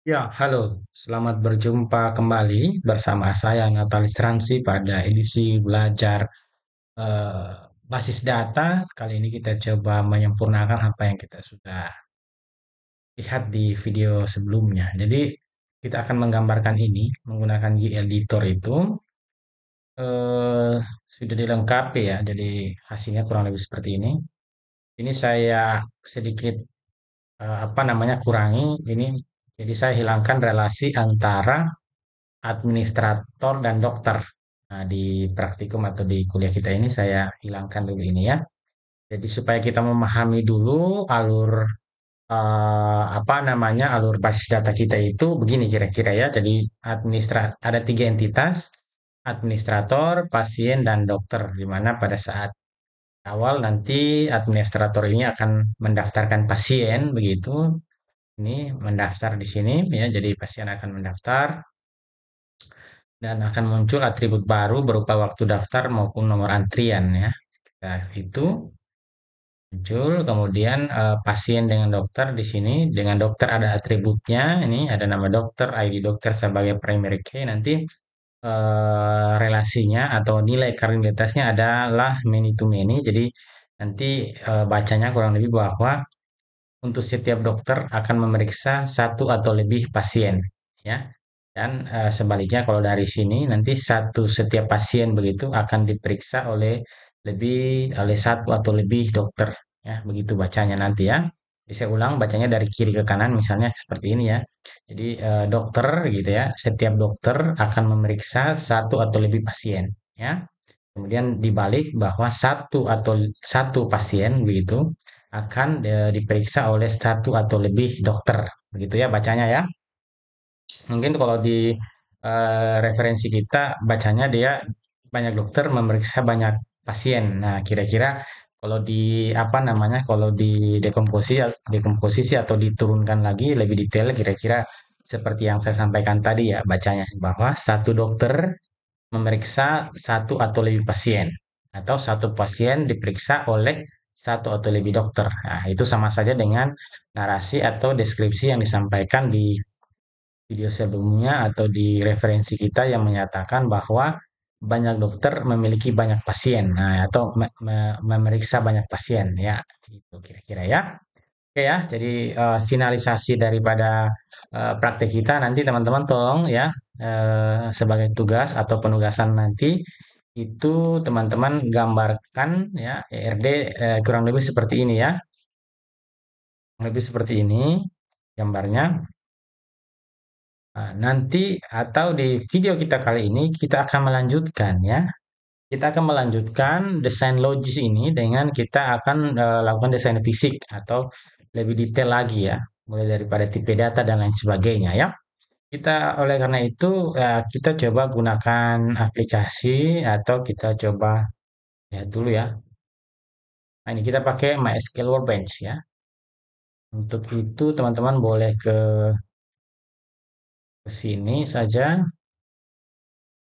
Ya, halo. Selamat berjumpa kembali bersama saya Natalis Ransi pada edisi belajar eh, basis data. Kali ini kita coba menyempurnakan apa yang kita sudah lihat di video sebelumnya. Jadi, kita akan menggambarkan ini menggunakan G-Editor itu eh, sudah dilengkapi ya. Jadi, hasilnya kurang lebih seperti ini. Ini saya sedikit apa namanya kurangi ini. Jadi, saya hilangkan relasi antara administrator dan dokter. Nah, di praktikum atau di kuliah kita ini saya hilangkan dulu ini ya. Jadi supaya kita memahami dulu alur apa namanya alur basis data kita itu begini kira-kira ya. Jadi ada tiga entitas, administrator, pasien, dan dokter. Di mana pada saat awal nanti administrator ini akan mendaftarkan pasien begitu. Ini mendaftar di sini ya. Jadi pasien akan mendaftar dan akan muncul atribut baru berupa waktu daftar maupun nomor antrian ya. Nah, itu muncul kemudian pasien dengan dokter di sini dengan dokter ada atributnya ini ada nama dokter, ID dokter sebagai primary key nanti relasinya atau nilai kardinalitasnya adalah many to many. Jadi nanti bacanya kurang lebih bahwa untuk setiap dokter akan memeriksa satu atau lebih pasien, ya. Dan sebaliknya kalau dari sini nanti setiap pasien begitu akan diperiksa oleh satu atau lebih dokter, ya. Begitu bacanya nanti ya. Bisa ulang bacanya dari kiri ke kanan misalnya seperti ini ya. Jadi dokter gitu ya, setiap dokter akan memeriksa satu atau lebih pasien, ya. Kemudian dibalik bahwa satu pasien begitu akan diperiksa oleh satu atau lebih dokter. Begitu ya bacanya ya. Mungkin kalau di referensi kita bacanya dia banyak dokter memeriksa banyak pasien. Nah, kira-kira kalau di apa namanya? Kalau di dekomposisi atau diturunkan lagi lebih detail kira-kira seperti yang saya sampaikan tadi ya bacanya bahwa satu dokter memeriksa satu atau lebih pasien, atau satu pasien diperiksa oleh satu atau lebih dokter. Nah, itu sama saja dengan narasi atau deskripsi yang disampaikan di video sebelumnya atau di referensi kita yang menyatakan bahwa banyak dokter memiliki banyak pasien, nah, atau memeriksa banyak pasien, ya, itu kira-kira ya. Oke ya, jadi finalisasi daripada praktek kita nanti teman-teman tolong ya sebagai tugas atau penugasan nanti itu teman-teman gambarkan ya ERD kurang lebih seperti ini ya, kurang lebih seperti ini gambarnya. Nah, nanti atau di video kita kali ini kita akan melanjutkan ya. Kita akan melanjutkan desain logis ini dengan kita akan lakukan desain fisik atau lebih detail lagi ya, mulai daripada tipe data dan lain sebagainya ya. Oleh karena itu kita coba gunakan aplikasi atau kita coba lihat dulu ya. Nah, ini kita pakai MySQL Workbench ya. Untuk itu teman-teman boleh ke sini saja.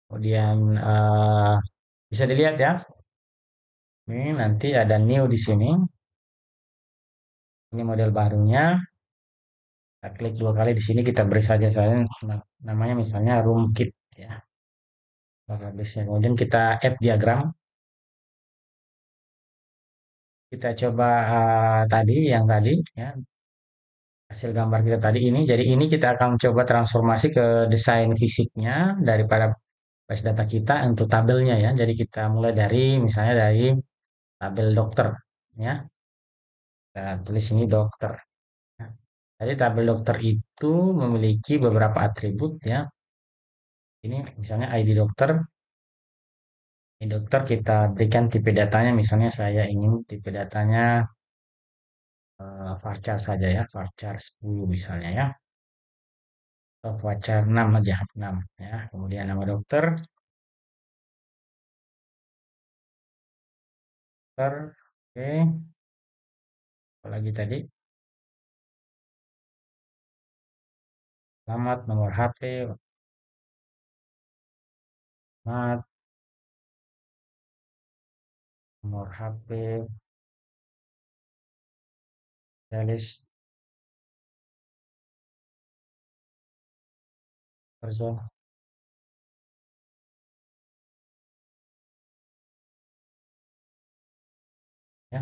Kemudian bisa dilihat ya. Ini nanti ada new di sini. Ini model barunya. Kita klik dua kali di sini kita beri saja saya namanya misalnya room kit ya. Database-nya. Kemudian kita add diagram. Kita coba yang tadi ya hasil gambar kita tadi ini. Jadi ini kita akan coba transformasi ke desain fisiknya daripada base data kita untuk tabelnya ya. Jadi kita mulai dari misalnya dari tabel dokter ya. Kita tulis ini dokter. Nah, jadi tabel dokter itu memiliki beberapa atribut ya. Ini misalnya ID dokter. Ini dokter kita berikan tipe datanya. Misalnya saya ingin tipe datanya varchar saja ya, varchar 10 misalnya ya. Atau varchar 6 aja, 6 ya. Kemudian nama dokter, dokter, oke. Apalagi tadi, alamat, nomor HP, alamat, nomor HP, spesialis, Perso- ya.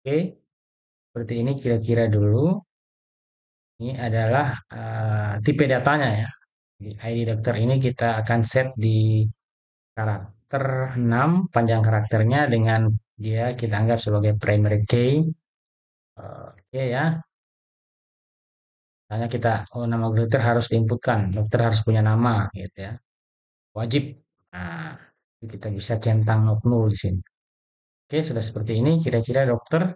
Oke, seperti ini kira-kira dulu. Ini adalah tipe datanya ya. Di ID dokter ini kita akan set di karakter 6 panjang karakternya dengan dia kita anggap sebagai primary key. Oke ya. Misalnya kita, oh nama dokter harus diinputkan, dokter harus punya nama gitu ya. Wajib. Nah, kita bisa centang not null di sini. Oke, sudah seperti ini kira-kira dokter.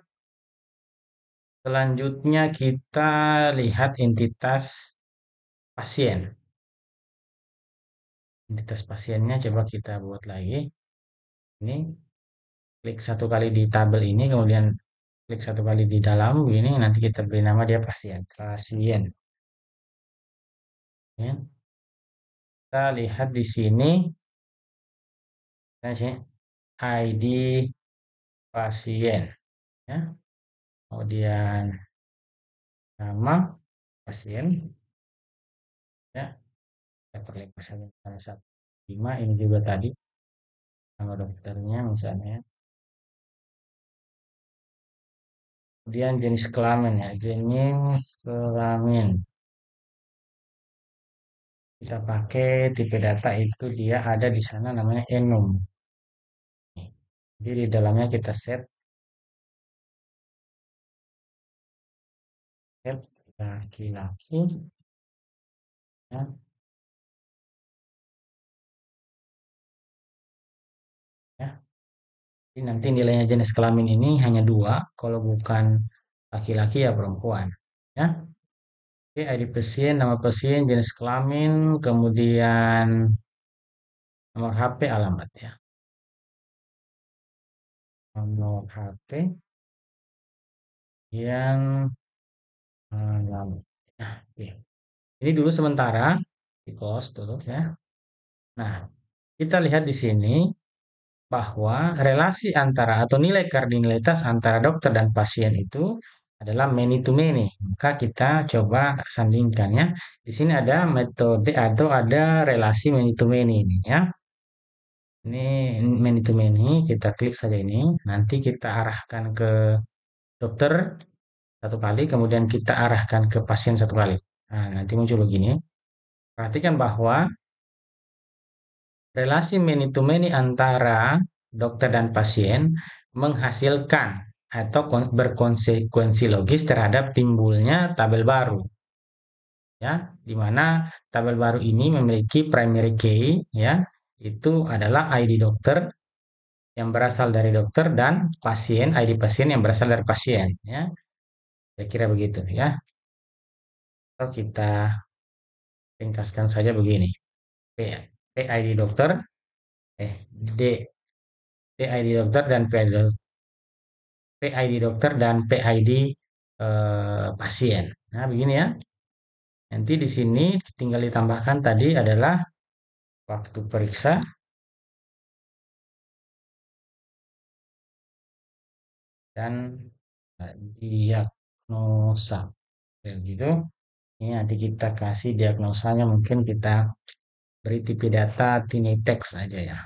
Selanjutnya kita lihat entitas pasien. Entitas pasiennya coba kita buat lagi. Ini klik satu kali di tabel ini, kemudian klik satu kali di dalam ini, nanti kita beri nama dia pasien. Pasien. Ya. Kita lihat di sini, ID pasien. Ya. Kemudian nama pasien. Ya. Kita perlihatkan saja satu. 5 ini juga tadi nama dokternya misalnya. Kemudian jenis kelamin ya, jenis kelamin. Kita pakai tipe data itu dia ada di sana namanya enum. Jadi di dalamnya kita set laki-laki ya, ya. Jadi nanti nilainya jenis kelamin ini hanya dua, kalau bukan laki-laki ya perempuan. Ya. Oke, ID pasien, nama pasien, jenis kelamin, kemudian nomor HP, alamat ya. Nomor HP yang alamat. Nah, oke. Ini dulu sementara di close dulu ya. Nah, kita lihat di sini bahwa relasi antara atau nilai kardinalitas antara dokter dan pasien itu adalah many to many. Maka kita coba sandingkan ya. Di sini ada metode atau ada relasi many to many ini ya. Ini many to many, kita klik saja ini. Nanti kita arahkan ke dokter satu kali, kemudian kita arahkan ke pasien satu kali. Nah, nanti muncul begini. Perhatikan bahwa relasi many to many antara dokter dan pasien menghasilkan atau berkonsekuensi logis terhadap timbulnya tabel baru, ya, di mana tabel baru ini memiliki primary key, ya, itu adalah ID dokter yang berasal dari dokter dan pasien, ID pasien yang berasal dari pasien, ya, kira-kira begitu, ya. Atau kita ringkaskan saja begini, P, PID dokter, D, PID dokter dan PID dokter dan PID pasien. Nah, begini ya. Nanti di sini tinggal ditambahkan tadi adalah waktu periksa dan diagnosa. Gitu. Ini nanti kita kasih diagnosanya, mungkin kita beri tipe data tiny text aja ya.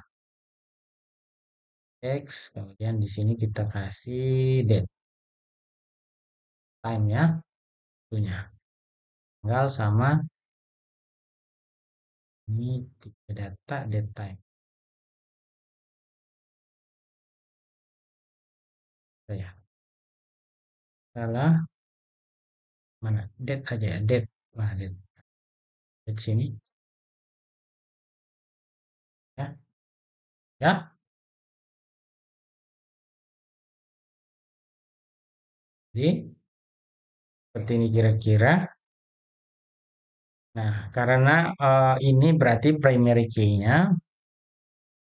Text, kemudian di sini kita kasih date, time ya, punya tanggal sama ini tipe data date time. Ya, salah mana? Date aja ya, date. Mana date? Date sini ya. Ya, jadi seperti ini kira-kira. Nah, karena ini berarti primary key-nya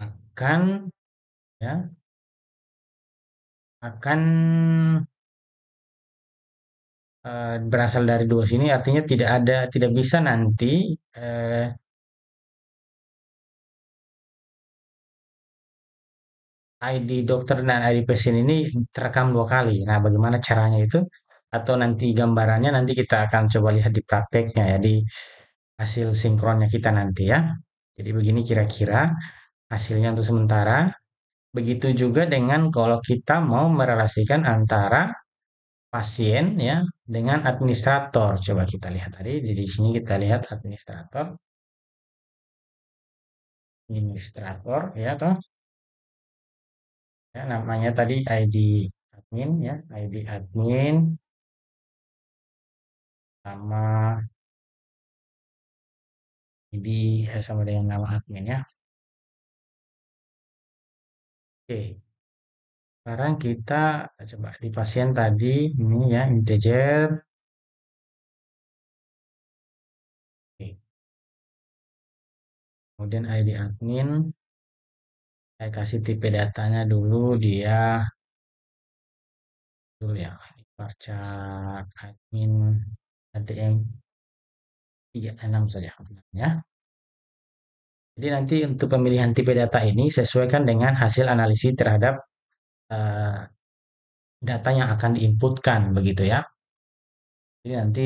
akan ya akan berasal dari dua sini, artinya tidak bisa nanti ID dokter dan ID pasien ini terekam dua kali. Nah, bagaimana caranya itu? Atau nanti gambarannya nanti kita akan coba lihat di prakteknya ya, di hasil sinkronnya kita nanti ya. Jadi begini kira-kira hasilnya untuk sementara. Begitu juga dengan kalau kita mau merelasikan antara pasien ya dengan administrator. Coba kita lihat tadi di sini kita lihat administrator ya toh. Ya, namanya tadi ID admin ya, ID admin sama ID sama dengan nama admin ya. Oke, sekarang kita coba di pasien tadi ini ya integer. Oke, kemudian ID admin, saya kasih tipe datanya dulu dia dulu ya. Varchar admin ADM 36 saja ya. Jadi nanti untuk pemilihan tipe data ini sesuaikan dengan hasil analisis terhadap eh, data yang akan diinputkan begitu ya. Jadi nanti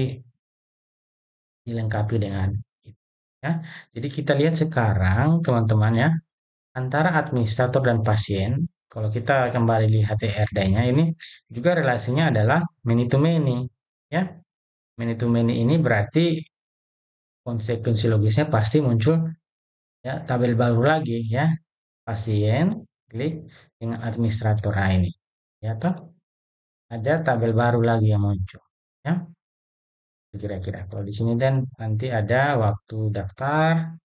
dilengkapi dengan itu ya. Jadi kita lihat sekarang teman-teman ya, antara administrator dan pasien, kalau kita kembali lihat ERD-nya ini juga relasinya adalah many to many ya. Many to many ini berarti konsekuensi logisnya pasti muncul ya tabel baru lagi ya. Pasien klik dengan administrator ini. Ya toh ada tabel baru lagi yang muncul ya. Kira-kira kalau di sini dan nanti ada waktu daftar,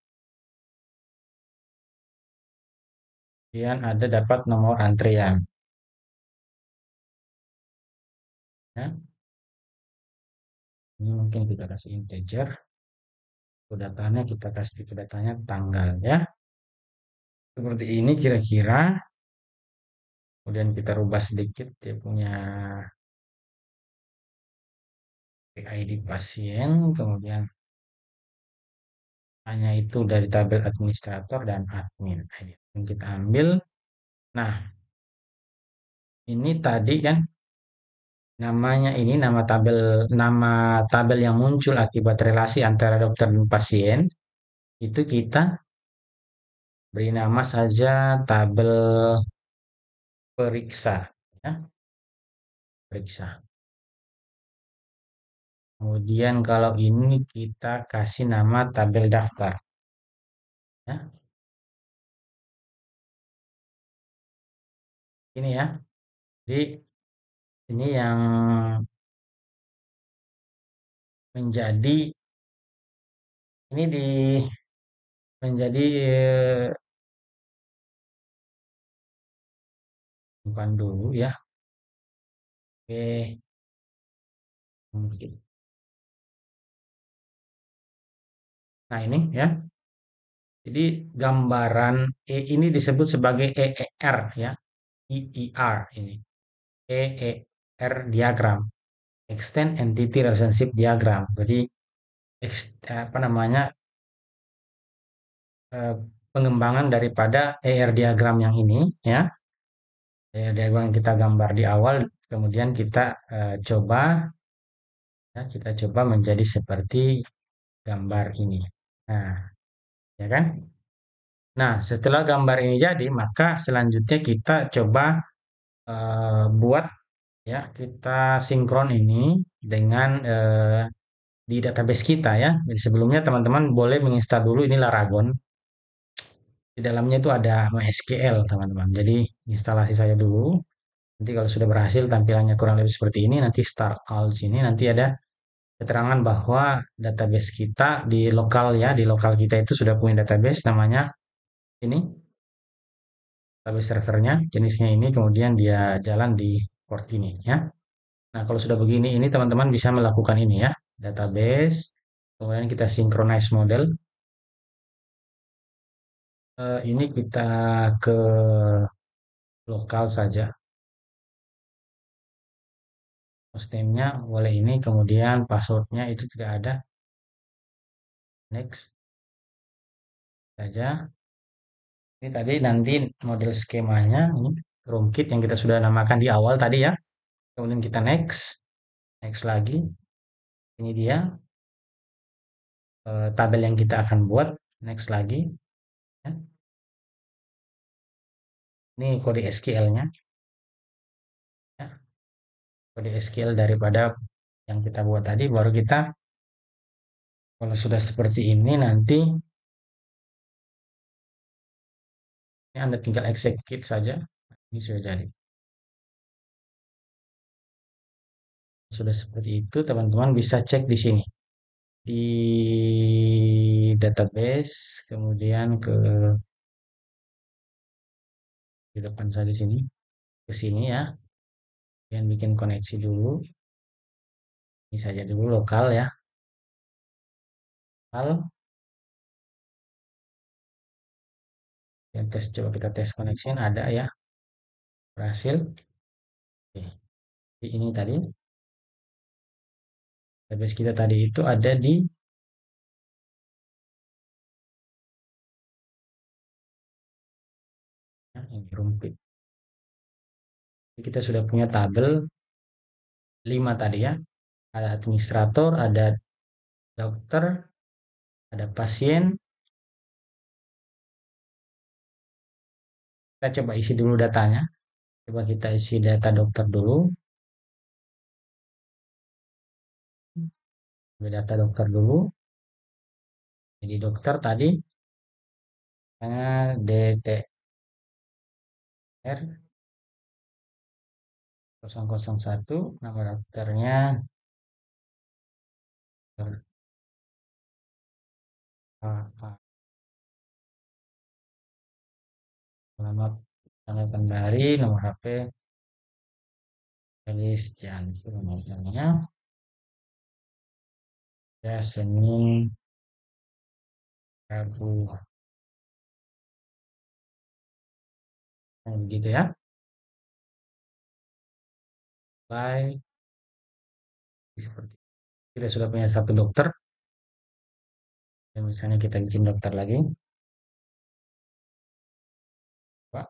kemudian ada dapat nomor antrian ya. Ini mungkin kita kasih integer, datanya kita kasih datanya tanggal ya. Seperti ini kira-kira. Kemudian kita rubah sedikit dia punya ID pasien, kemudian hanya itu dari tabel administrator dan admin. Ini kita ambil. Nah, ini tadi kan namanya ini nama tabel yang muncul akibat relasi antara dokter dan pasien itu kita beri nama saja tabel periksa ya, periksa. Kemudian kalau ini kita kasih nama tabel daftar ya. Ini ya. Jadi ini yang menjadi ini di menjadi simpan dulu ya. Oke, mungkin. Nah, ini ya. Jadi gambaran ini disebut sebagai EER ya. EER ini. EER diagram. Extend Entity Relationship Diagram. Jadi apa namanya eh, pengembangan daripada ER diagram yang ini ya. ER diagram yang kita gambar di awal, kemudian kita coba ya, kita coba menjadi seperti gambar ini. Nah, ya kan? Nah, setelah gambar ini jadi, maka selanjutnya kita coba buat ya, kita sinkron ini dengan di database kita ya. Jadi sebelumnya teman-teman boleh menginstal dulu ini Laragon. Di dalamnya itu ada MySQL, teman-teman. Jadi instalasi saya dulu. Nanti kalau sudah berhasil tampilannya kurang lebih seperti ini, nanti start all sini nanti ada keterangan bahwa database kita di lokal ya, di lokal kita itu sudah punya database namanya ini, database servernya jenisnya ini, kemudian dia jalan di port ini ya. Nah, kalau sudah begini ini teman-teman bisa melakukan ini ya, database, kemudian kita synchronize model. Ini kita ke lokal saja. Hostname-nya boleh ini, kemudian passwordnya itu tidak ada. Next saja. Ini tadi nanti model skemanya ini room kit yang kita sudah namakan di awal tadi ya. Kemudian kita next, next lagi. Ini dia. tabel yang kita akan buat. Next lagi, ya. Ini kode SQL-nya, ya. Kode SQL daripada yang kita buat tadi, baru kita kalau sudah seperti ini nanti ini Anda tinggal execute saja. Ini sudah jadi. Sudah seperti itu, teman-teman bisa cek di sini. Di database, kemudian di depan saya di sini, ke sini ya. Kemudian bikin koneksi dulu. Ini saja dulu lokal ya. Lokal. Yang tes, coba kita tes connection, ada ya. Berhasil. Oke. Ini tadi, database kita tadi itu ada di ya, ini rumput. Kita sudah punya tabel 5 tadi ya. Ada administrator, ada dokter, ada pasien. Kita coba isi dulu datanya. Coba kita isi data dokter dulu. Data dokter dulu. Jadi dokter tadi, misalnya DTR 001, nama dokternya Dr. A. Alamat tanggal kembali, nomor HP, tulis jantung misalnya, ya Senin, Rabu, begitu ya. Baik, seperti kita sudah punya satu dokter. Dan misalnya kita bikin dokter lagi, Pak,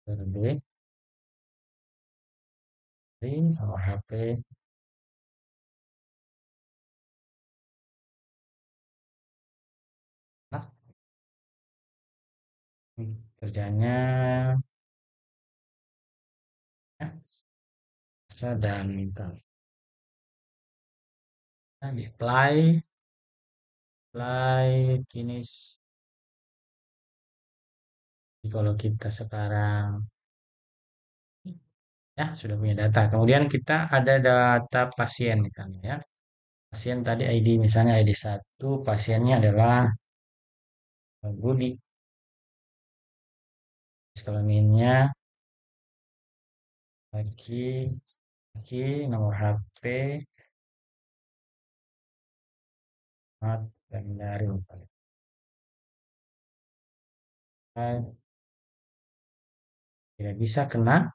berdua, nomor HP, nah, kerjanya ya, dan nah, di apply finish. Jadi kalau kita sekarang ya sudah punya data. Kemudian kita ada data pasien misalnya ya. Pasien tadi ID misalnya ID 1, pasiennya adalah Budi. Kelaminnya laki, laki, nomor HP, mat, dan dari tidak bisa kena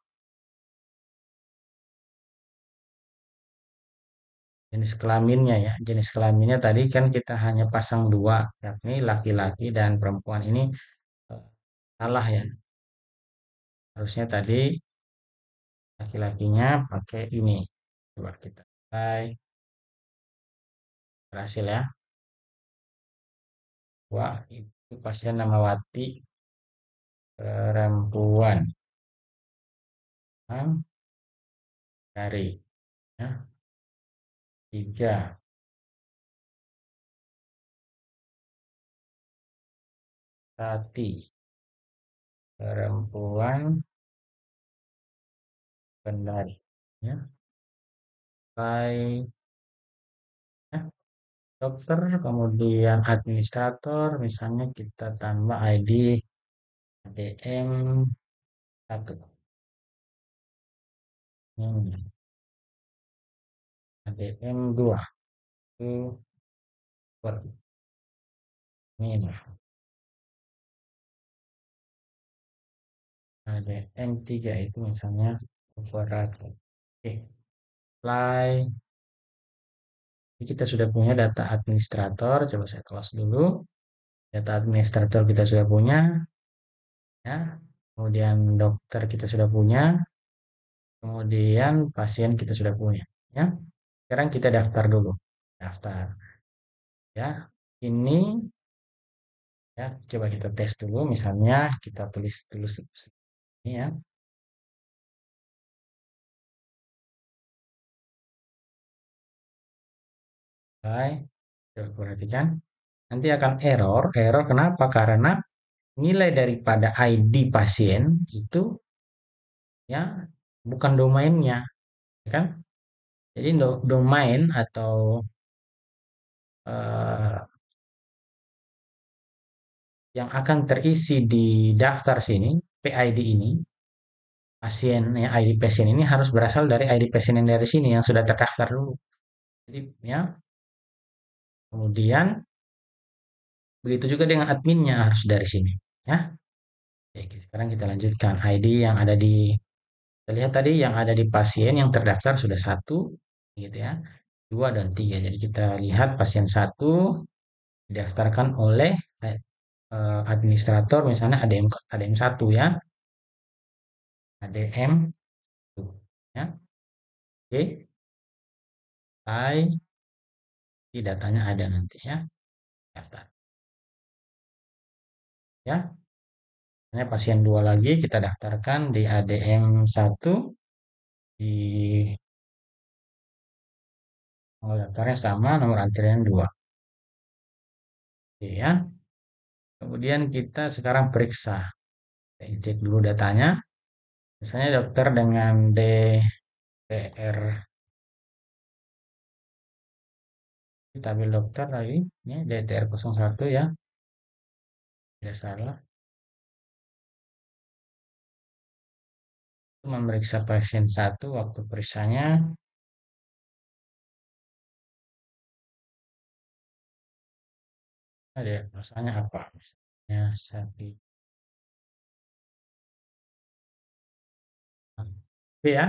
jenis kelaminnya ya. Jenis kelaminnya tadi kan kita hanya pasang dua, yakni laki-laki dan perempuan. Ini eh, salah ya. Harusnya tadi laki-lakinya pakai ini. Coba kita mulai. Berhasil ya. Wah, itu pasien nama Wati, perempuan. Dari ya, 3 Tati, perempuan, Kendari ya. Baik ya. Dokter, kemudian administrator, misalnya kita tambah ID ADM 1. Ini ADM 2. Itu per ini ADM 3 itu misalnya operator. Oke, apply. Ini kita sudah punya data administrator. Coba saya close dulu. Data administrator kita sudah punya ya. Kemudian dokter kita sudah punya. Kemudian pasien kita sudah punya ya. Sekarang kita daftar dulu. Daftar. Ya, ini ya coba kita tes dulu. Misalnya kita tulis dulu ini ya. Baik, coba perhatikan. Nanti akan error. Error kenapa? Karena nilai daripada ID pasien itu ya bukan domainnya, ya kan? Jadi domain atau eh, yang akan terisi di daftar sini, PID ini, pasien ya, ID pasien ini harus berasal dari ID pasien yang dari sini yang sudah terdaftar dulu. Jadi ya, kemudian begitu juga dengan adminnya harus dari sini, ya. Oke, sekarang kita lanjutkan ID yang ada di kita lihat tadi yang ada di pasien yang terdaftar sudah satu, gitu ya. Dua dan tiga. Jadi kita lihat pasien satu didaftarkan oleh administrator misalnya ADM 1 ya, ADM tuh ya. Oke, selesai. Di datanya ada nanti ya, daftar. Ya, ini pasien 2 lagi kita daftarkan di ADM 1 di nomor daftarnya sama, nomor antrian 2. Oke ya. Kemudian kita sekarang periksa. Kita cek dulu datanya. Misalnya dokter dengan DTR, kita ambil dokter lagi, ini DTR 01 ya, tidak salah. Itu memeriksa pasien satu waktu periksanya, ada masalahnya apa? Misalnya sakit. Oke ya,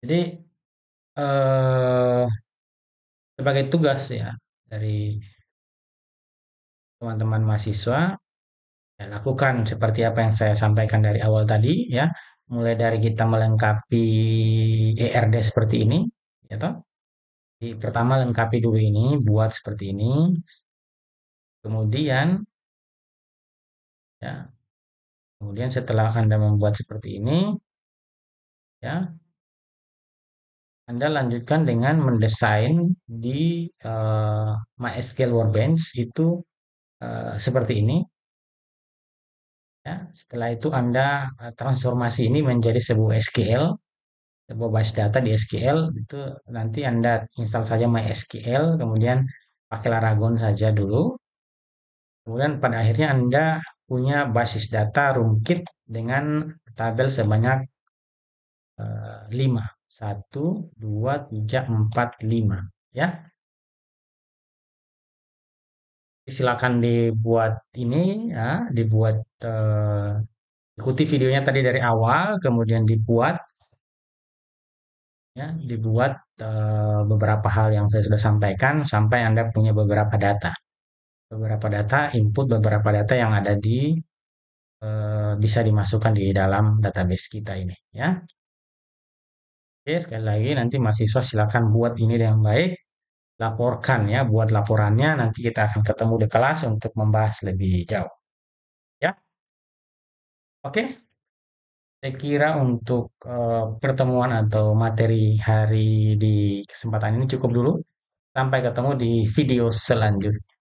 jadi eh, sebagai tugas ya dari teman-teman mahasiswa, ya, lakukan seperti apa yang saya sampaikan dari awal tadi ya. Mulai dari kita melengkapi ERD seperti ini, ya toh. Pertama lengkapi dulu ini, buat seperti ini. Kemudian ya, kemudian setelah Anda membuat seperti ini, ya, Anda lanjutkan dengan mendesain di MySQL Workbench itu seperti ini. Ya, setelah itu Anda transformasi ini menjadi sebuah SQL, sebuah base data di SQL itu nanti Anda install saja MySQL, kemudian pakai Laragon saja dulu. Kemudian pada akhirnya Anda punya basis data Rumkit dengan tabel sebanyak 5. 1, 2, 3, 4, 5. Ya, silakan dibuat ini ya, dibuat ikuti videonya tadi dari awal, kemudian dibuat beberapa hal yang saya sudah sampaikan sampai Anda punya beberapa data. Beberapa data, input beberapa data yang ada di bisa dimasukkan di dalam database kita ini ya. Oke, sekali lagi nanti mahasiswa silakan buat ini dengan baik, laporkan ya, buat laporannya nanti kita akan ketemu di kelas untuk membahas lebih jauh ya. Oke, saya kira untuk pertemuan atau materi hari di kesempatan ini cukup dulu. Sampai ketemu di video selanjutnya.